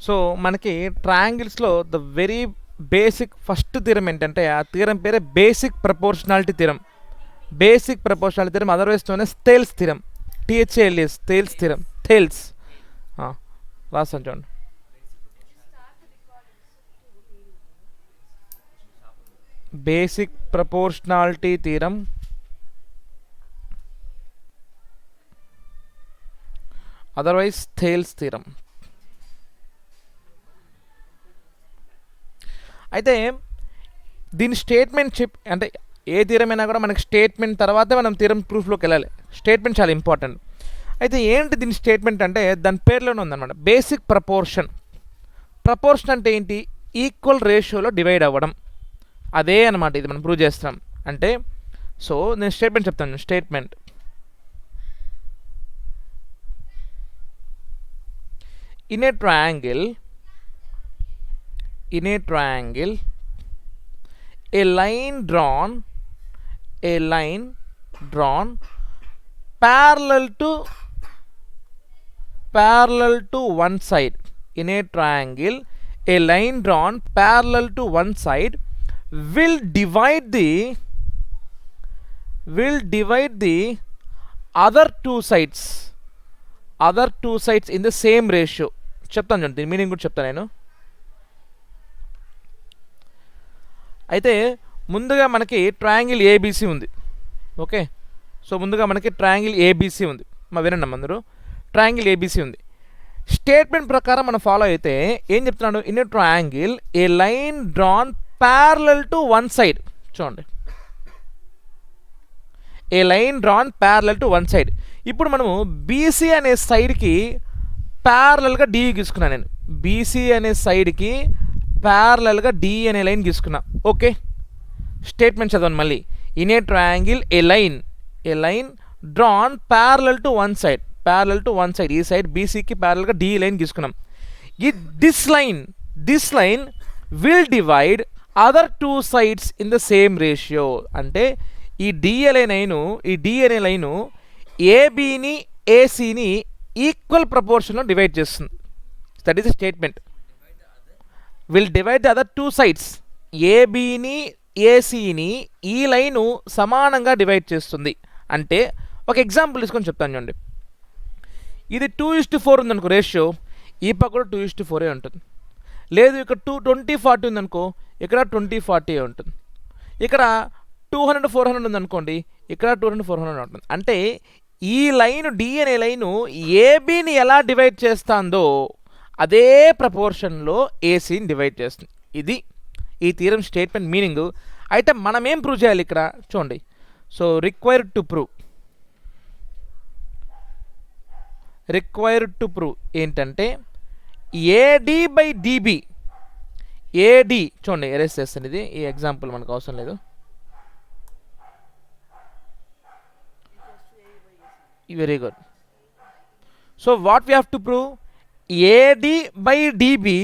So మనకి ట్రయాంగిల్స్లో the very basic first theorem ఏంటంటే ఆ థియరం పేరే basic proportionality theorem. Basic proportionality theorem otherwise known as Thales theorem. T H A L S Thales theorem. Thales రాస్తాను చూడండి. Basic proportionality theorem otherwise Thales theorem. అయితే దీని statement అంటే ఏ థియరం అయినా కూడా మనకి స్టేట్మెంట్ తర్వాతే మనం థియరం ప్రూఫ్లోకి వెళ్ళాలి. స్టేట్మెంట్ చాలా ఇంపార్టెంట్. అయితే ఏంటి దీని స్టేట్మెంట్ అంటే దాని పేరులోనే ఉందన్నమాట, బేసిక్ ప్రపోర్షన్. ప్రపోర్షన్ అంటే ఏంటి? ఈక్వల్ రేషియోలో డివైడ్ అవ్వడం. అదే అనమాట ఇది మనం ప్రూవ్ చేస్తాం. అంటే సో నేను స్టేట్మెంట్ చెప్తాను. Statement in a triangle a line drawn parallel to one side. In a triangle a line drawn parallel to one side will divide the other two sides in the same ratio. చెప్తాను చూడండి, దీని meaning కూడా చెప్తాను నేను. అయితే ముందుగా మనకి triangle ABC ఉంది. ఓకే, సో ముందుగా మనకి ట్రయాంగిల్ ఏబీసీ ఉంది. వినండి అందరూ, ట్రయాంగిల్ ఏబీసీ ఉంది. స్టేట్మెంట్ ప్రకారం మనం ఫాలో అయితే ఏం చెప్తున్నాడు? In a triangle a line drawn parallel to one side. చూడండి, a line drawn parallel to one side. ఇప్పుడు మనము బీసీ అనే సైడ్కి ప్యారలల్గా డి గీసుకున్నాను నేను. బీసీ అనే సైడ్కి ప్యారలల్గా డి అనే లైన్ గీసుకున్నా. ఓకే, స్టేట్మెంట్ చదవండి మళ్ళీ. In a triangle a line drawn parallel to one side. ఈ సైడ్ బీసీకి ప్యారలల్గా డి లైన్ గీసుకున్నాం. This line will divide other two sides in the same ratio. అంటే ఈ డి అనే లైను ఏబీని ఏసీని ఈక్వల్ ప్రపోర్షన్లో డివైడ్ చేస్తుంది. That is the statement. Will divide the other two sides. ఏబీని ఏసీని ఈ లైను సమానంగా డివైడ్ చేస్తుంది. అంటే ఒక ఎగ్జాంపుల్ తీసుకొని చెప్తాను చూడండి. ఇది 2:4 ఉందనుకో రేషియో, ఈ పక్క కూడా 2:4 ఉంటుంది. లేదు ఇక్కడ 20-40 ఉందనుకో, ఇక్కడ 20-40 ఉంటుంది. ఇక్కడ 200-400 ఉందనుకోండి, ఇక్కడ 200-400 ఉంటుంది. అంటే ఈ లైను డి అనే లైను ఏబీని ఎలా డివైడ్ చేస్తుందో అదే ప్రపోర్షన్లో ఏసీని డివైడ్ చేస్తుంది. ఇది ఈ థియరం స్టేట్మెంట్ మీనింగ్. అయితే మనం ఏం ప్రూవ్ చేయాలి ఇక్కడ చూడండి. సో రిక్వైర్డ్ టు ప్రూవ్ ఏంటంటే ఏడి బై డిబి. ఏడి చూడండి, ఎరేస్ చేస్తాను, ఇది ఈ ఎగ్జాంపుల్ మనకు అవసరం లేదు. Very good. So what we have to prove? AD by DB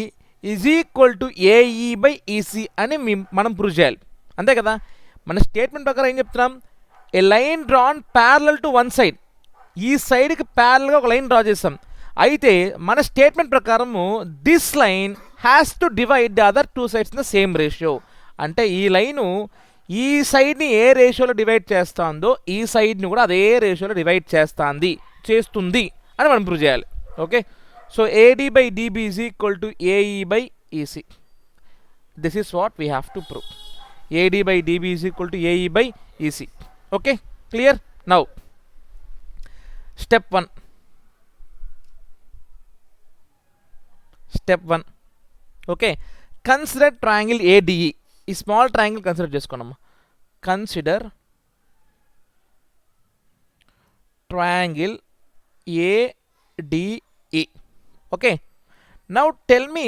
is equal to AE by EC అని మనం ప్రూవ్ చేయాలి. అంతే కదా. మన స్టేట్మెంట్ ప్రకారం ఏం చెప్తున్నాం? A line drawn parallel to one side. ఈ సైడ్కి ప్యారలల్గా ఒక లైన్ డ్రా చేస్తాం. అయితే మన స్టేట్మెంట్ ప్రకారము this line has to divide the other two sides in the same ratio. అంటే ఈ లైను ఈ సైడ్ని ఏ రేషియోలో డివైడ్ చేస్తుందో ఈ సైడ్ని కూడా అదే రేషియోలో డివైడ్ చేస్తుంది అని మనం ప్రూవ్ చేయాలి. Okay, so AD by DB is equal to AE by EC. This is what we have to prove. AD by DB is equal to AE by EC. Okay, clear? Now step 1. Okay, consider triangle ADE. ఈ small triangle consider చేసుకోండమ్మా. Consider triangle ADE. Okay, now tell me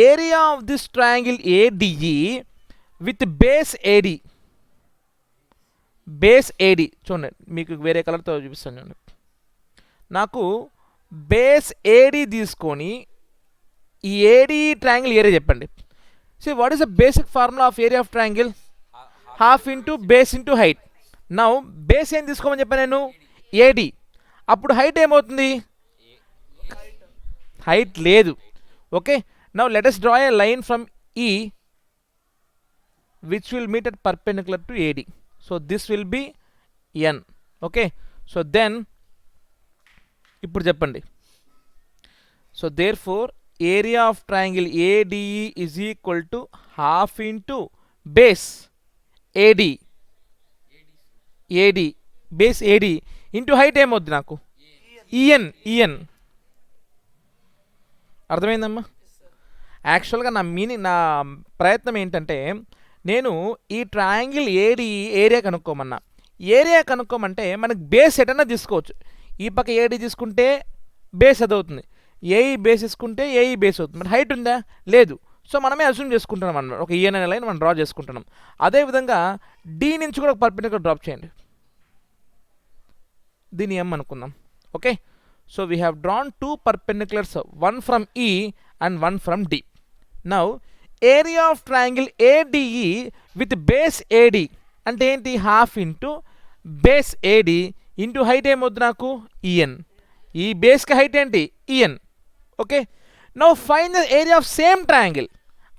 area of this triangle ADE with base AD. చూడండి, మీకు వేరే కలర్తో చూపిస్తాను చూడండి. నాకు base AD తీసుకొని ఈ ఏడి ట్రయాంగిల్ ఏరియా చెప్పండి. See, what is the basic formula of area of triangle? Half into base into height. Now base ఏం తీసుకోమని చెప్పాను నేను? ఏడి. అప్పుడు హైట్ ఏమవుతుంది? హైట్ లేదు, Okay, now let us draw a line from E which will meet at perpendicular to AD. So this will be N. Okay, so then ఇప్పుడు చెప్పండి. So therefore area of triangle ADE is equal to half into base AD base AD into height ఏమవుద్ది నాకు EN. అర్థమైందమ్మా? యాక్చువల్గా నా ప్రయత్నం ఏంటంటే నేను ఈ ట్రయాంగిల్ ఏడి ఏరియా కనుక్కోమన్నా. ఏరియా కనుక్కోమంటే మనకి బేస్ ఎటన్నా తీసుకోవచ్చు. ఈ పక్క ఏడి తీసుకుంటే బేస్ అదవుతుంది, ఏఈ బేస్ తీసుకుంటే ఏఈ బేస్ అవుతుంది. మరి హైట్ ఉందా? లేదు. సో మనమే అజ్యూమ్ చేసుకుంటున్నాం అన్నమాట. ఒక ఈఎన్ అనే లైన్ మనం డ్రా చేసుకుంటున్నాం. అదేవిధంగా డి నుంచి కూడా ఒక పర్పెండిక్యులర్ డ్రాప్ చేయండి. దీన్ని ఎం అనుకుందాం. Okay, so we have drawn 2 perpendiculars, one from E and one from D. Now area of triangle ADE with base AD అంటే ఏంటి? Half into base AD into height ఏమవుద్ది నాకు? ఈఎన్. ఈ బేస్కి హైట్ ఏంటి? EN. Okay, now find the area of same triangle.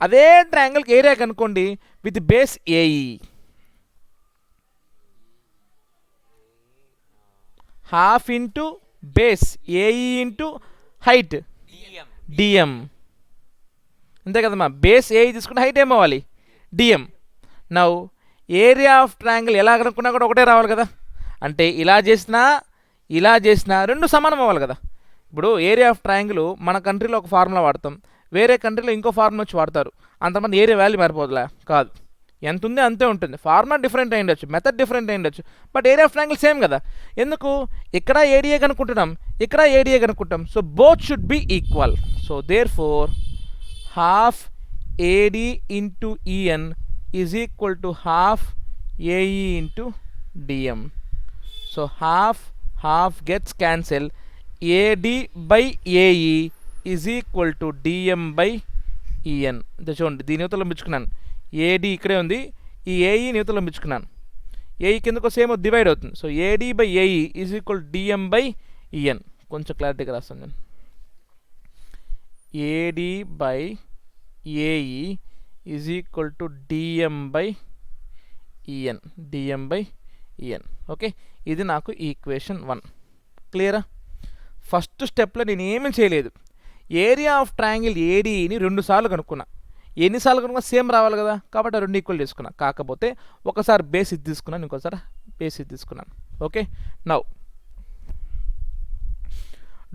అదే ట్రయాంగిల్కి area కనుక్కోండి with base AE. Half into base AE into height DM. అంతే కదమ్మా? బేస్ ఏఈ తీసుకుంటే హైట్ ఏమవ్వాలి? DM. Now area of triangle ఎలా కనుక్కున్నా కూడా ఒకటే రావాలి కదా. అంటే ఇలా చేసినా రెండు సమానం అవ్వాలి కదా. ఇప్పుడు ఏరియా ఆఫ్ ట్రయాంగిల్ మన కంట్రీలో ఒక ఫార్ములా వాడతాం, వేరే కంట్రీలో ఇంకో ఫార్ములా వచ్చి వాడతారు. అంతమంది ఏరియా వాల్యూ మారిపోదులా? కాదు, ఎంత ఉంది అంతే ఉంటుంది. ఫార్ములా డిఫరెంట్ అయి ఉండొచ్చు, మెథడ్ డిఫరెంట్ అయి ఉండొచ్చు, but area of triangle same కదా. ఎందుకు? ఇక్కడ ఏడిఏ కనుక్కుంటున్నాం, ఇక్కడ ఏడిఏ కనుక్కుంటాం. So both should be equal. So therefore half AD into EN is equal to half AE into DM. So half gets cancelled. AD by AE is equal to DM by EN. చూడండి, దీని యువతలో మెచ్చుకున్నాను. AD ఇక్కడే ఉంది, ఈ AE యువతలో మెచ్చుకున్నాను. AE కిందకు same divide అవుతుంది. So AD by AE is equal to DM by EN. కొంచెం క్లారిటీగా రాస్తాను నేను. AD by AE is equal to DM by EN. Okay, ఇది నాకు ఈక్వేషన్ 1. క్లియరా? ఫస్ట్ స్టెప్లో నేను ఏమీ చేయలేదు. ఏరియా ఆఫ్ ట్రయాంగిల్ ఏడీని 2 సార్లు కనుక్కున్నా. ఎన్నిసార్లు కనుక్కున్నా సేమ్ రావాలి కదా, కాబట్టి ఆ 2 ఈక్వల్ చేసుకున్నా. కాకపోతే ఒకసారి బేస్ ఇది తీసుకున్నాను, ఇంకోసారి బేస్ ఇది తీసుకున్నాను. Okay, now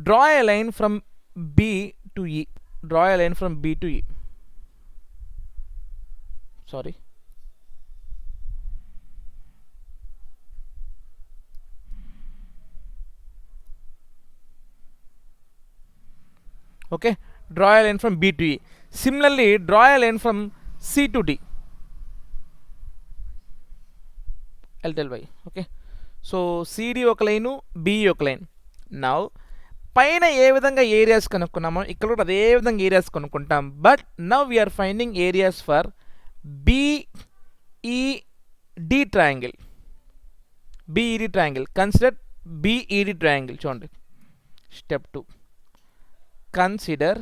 draw a line from B to E. Sorry, okay, draw a line from B to E. Similarly, draw a line from C to D. I'll tell why. Okay, so CD ఒక line, B ఒక line. Now పైన ఏ విధంగా areas కనుక్కున్నామో ఇక్కడ కూడా అదే విధంగా ఏరియాస్ కనుక్కుంటాం. But now we're finding areas for BED triangle. Consider BED triangle. చూడండి, step 2, consider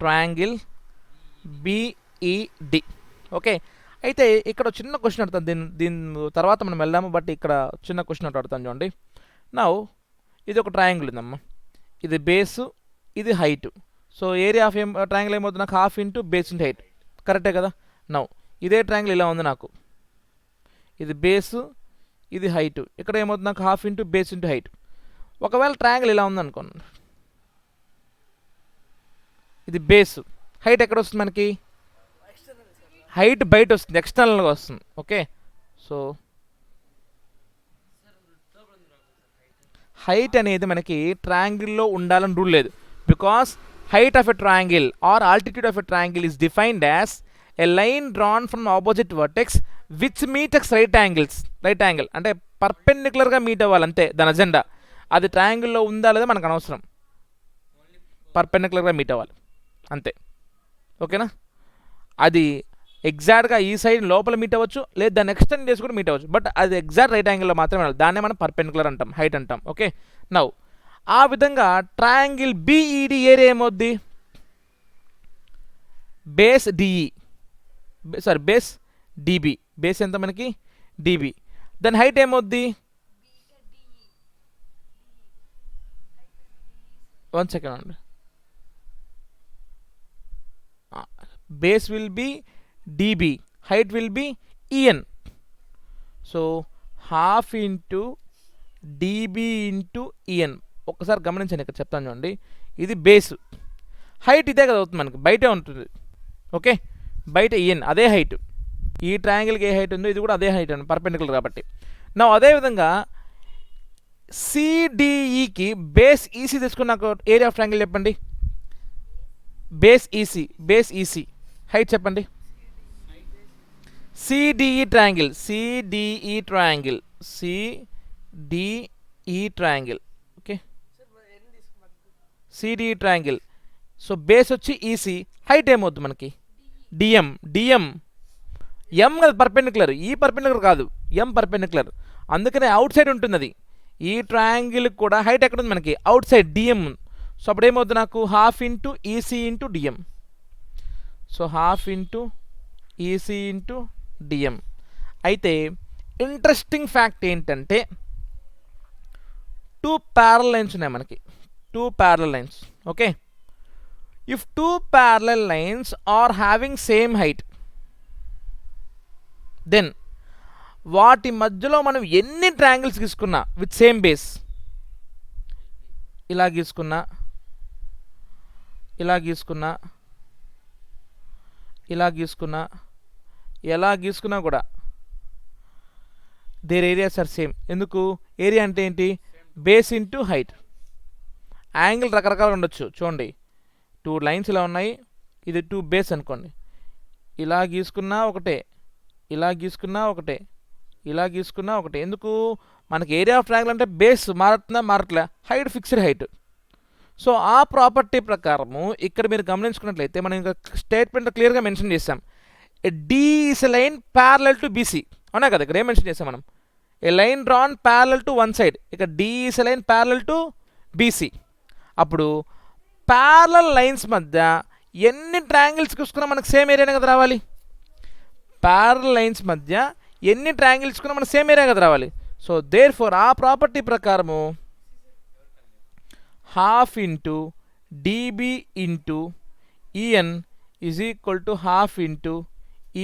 triangle BED. Okay, అయితే ఇక్కడ చిన్న క్వశ్చన్ అడుగుతాను, దీని తర్వాత మనం వెళ్దాము. బట్ ఇక్కడ చిన్న క్వశ్చన్ అడుగుతాను చూడండి. నౌ ఇది ఒక ట్రయాంగిల్ ఉందమ్మా, ఇది బేసు, ఇది height. So area of triangle ఏమవుతుంది నాకు? Half into base into height. కరెక్టే కదా? నౌ ఇదే ట్రయాంగిల్ ఇలా ఉంది నాకు, ఇది బేసు, ఇది హైట్. ఇక్కడ ఏమవుతుంది నాకు? Half into base into height. ఒకవేళ ట్రయాంగిల్ ఇలా ఉందనుకోండి, ఇది బేసు, హైట్ ఎక్కడ వస్తుంది మనకి? హైట్ బయట వస్తుంది, ఎక్స్టర్నల్గా వస్తుంది. ఓకే, సో హైట్ అనేది మనకి ట్రయాంగిల్లో ఉండాలని రూల్ లేదు. Because height of a triangle or altitude of a triangle is defined as a line drawn from opposite vertex which meets at right angle అంటే పర్పెండిక్యులర్గా మీట్ అవ్వాలి, అంతే దాని అజెండా. అది ట్రయాంగిల్లో ఉందా లేదా మనకు అనవసరం, పర్పెండిక్యులర్గా మీట్ అవ్వాలి అంతే. ఓకేనా? అది ఎగ్జాక్ట్గా ఈ సైడ్ లోపల మీట్ అవ్వచ్చు, లేదా దాన్ని ఎక్స్టెండ్ చేసి కూడా మీట్ అవ్వచ్చు. బట్ అది ఎగ్జాక్ట్ రైట్ యాంగిల్లో మాత్రమే వెళ్ళాలి. దాన్నే మనం పర్పెండిక్యులర్ అంటాం, హైట్ అంటాం. ఓకే, నౌ ఆ విధంగా ట్రయాంగిల్ బిఈడి ఏరియా ఏమవుద్ది, base DE sorry base DB, base ఎంత మనకి డిబి, దాని హైట్ ఏమవుద్ది, 1 సెకండ్ అండి, base will be DB, height will be EN. So half into DB into EN. ఒక్కసారి గమనించండి, ఇక్కడ చెప్తాను చూడండి, ఇది బేస్, హైట్ ఇదే కదా అవుతుంది మనకి, బయటే ఉంటుంది. ఓకే, బయట ఈఎన్ అదే హైట్, ఈ ట్రయాంగిల్కి ఏ హైట్ ఉందో ఇది కూడా అదే హైట్ అండి, పర్పెండికులర్ కాబట్టి. నా అదేవిధంగా సిడిఈకి బేస్ ఈసీ తీసుకుని నాకు ఏరియా ఆఫ్ ట్రయాంగిల్ చెప్పండి, బేస్ ఈసీ హైట్ చెప్పండి. CDE triangle okay, CDE triangle. So base వచ్చి ఈసీ, హైట్ ఏమవుద్ది మనకి డిఎం ఎం కదా పర్పెండికులర్, ఈ పర్పెండికులర్ కాదు, ఎం పర్పెండికులర్, అందుకనే అవుట్ సైడ్ ఉంటుంది అది. ఈ ట్రయాంగిల్ కూడా హైట్ ఎక్కడ ఉంది మనకి, అవుట్ సైడ్ డిఎం. సో అప్పుడు ఏమవుతుంది నాకు, half into EC into DM. So half into EC into DM. అయితే ఇంట్రెస్టింగ్ ఫ్యాక్ట్ ఏంటంటే 2 ప్యారల్ లైన్స్ ఉన్నాయి మనకి, 2 parallel lines. Okay, if 2 parallel lines are having same height, then వాటి మధ్యలో మనం ఎన్ని ట్రయాంగిల్స్ గీసుకున్నా విత్ సేమ్ బేస్, ఇలా గీసుకున్నా, ఇలా గీసుకున్నా, ఇలా గీసుకున్నా, ఎలా గీసుకున్నా కూడా దేర్ ఏరియాస్ ఆర్ సేమ్. ఎందుకు, ఏరియా అంటే ఏంటి, బేస్ ఇంటూ హైట్. యాంగిల్ రకరకాలు ఉండొచ్చు చూడండి, 2 లైన్స్ ఇలా ఉన్నాయి, ఇది 2 బేస్ అనుకోండి, ఇలా గీసుకున్నా ఒకటే, ఇలా గీసుకున్నా ఒకటే, ఇలా గీసుకున్నా ఒకటే. ఎందుకు, మనకి ఏరియా ఆఫ్ ట్రయాంగిల్ అంటే బేస్ మారట్లే, హైట్ ఫిక్స్డ్ హైట్. సో ఆ ప్రాపర్టీ ప్రకారము ఇక్కడ మీరు గమనించుకున్నట్లయితే మనం ఇంకా స్టేట్మెంట్ క్లియర్గా మెన్షన్ చేసాం, D is a line parallel to BC, అవునా కదా, ఇక్కడ ఏం మెన్షన్ చేసాం మనం, a line drawn parallel to one side, ఇక్కడ D is a line parallel to BC. అప్పుడు ప్యారలల్ లైన్స్ మధ్య ఎన్ని ట్రయాంగిల్స్ చూసుకున్నా మనకు సేమ్ ఏరియానే కదా రావాలి, ప్యారలల్ లైన్స్ మధ్య ఎన్ని ట్రయాంగిల్స్ చూసుకున్నా మనకు సేమ్ ఏరియా కదా రావాలి. సో దేర్ ఫోర్ ఆ ప్రాపర్టీ ప్రకారము half into DB into EN is equal to half into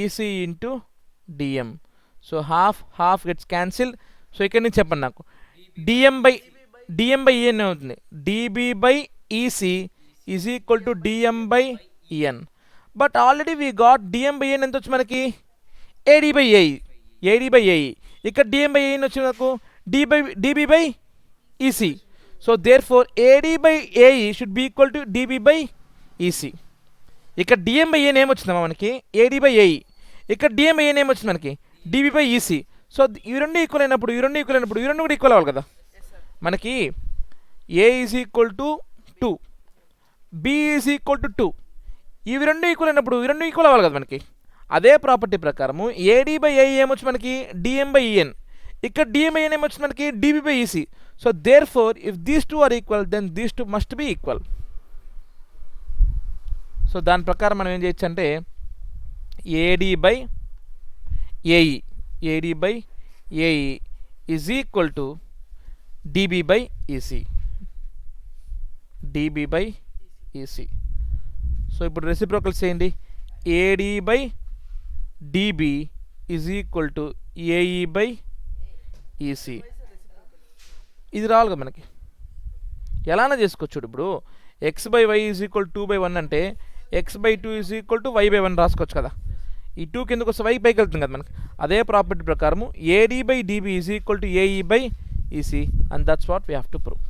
EC into DM. So half gets cancel. సో ఇక్కడ నుంచి చెప్పండి నాకు, డిఎం బై ఈఎన్ అవుతుంది, DB by EC is equal to DM by EN. But already we got DM by EN ఎంత వచ్చి మనకి, AD by AE. ఇక్కడ డిఎం బై ఈఎన్ వచ్చి నాకు DB by EC. So there four AD by AE should be equal to DB by EC. ఇక్కడ DM by ఏన్ ఏమొచ్చిందమ్మా మనకి, AD by AE. ఇక్కడ DM by ఏన్ ఏమొచ్చింది మనకి, డిబి బై ఈసీ. సో ఈ రెండు ఈక్వల్ అయినప్పుడు ఈ రెండు కూడా ఈక్వల్ అవ్వాలి కదా మనకి. A is equal to 2, B is equal to 2, ఇవి రెండు ఈక్వల్ అయినప్పుడు ఈ రెండు ఈక్వల్ అవ్వాలి కదా మనకి. అదే ప్రాపర్టీ ప్రకారము ఏడి బై ఏఈ ఏమొచ్చి మనకి, డిఎం బై ఈఎన్. ఇక్కడ డిఎం బై ఎన్ ఏమొచ్చింది మనకి, DB by EC. So therefore if these 2 are equal then these 2 must be equal. So దాని ప్రకారం మనం ఏం చేయొచ్చు అంటే AD by AE is equal to DB by EC. So ఇప్పుడు రెసిప్రోకల్స్ చేయండి, AD by DB is equal to AE by EC. ఇది రావాలి కదా మనకి, ఎలానా చేసుకోవచ్చు. ఇప్పుడు X by Y is equal 2/1 అంటే X by 2 is equal to y/1 రాసుకోవచ్చు కదా. ఈ 2 కిందకు వస్తే y పైకి వెళ్తుంది కదా మనకి. అదే ప్రాపర్టీ ప్రకారము AD by DB is equal to AE by EC, and that's what we have to prove.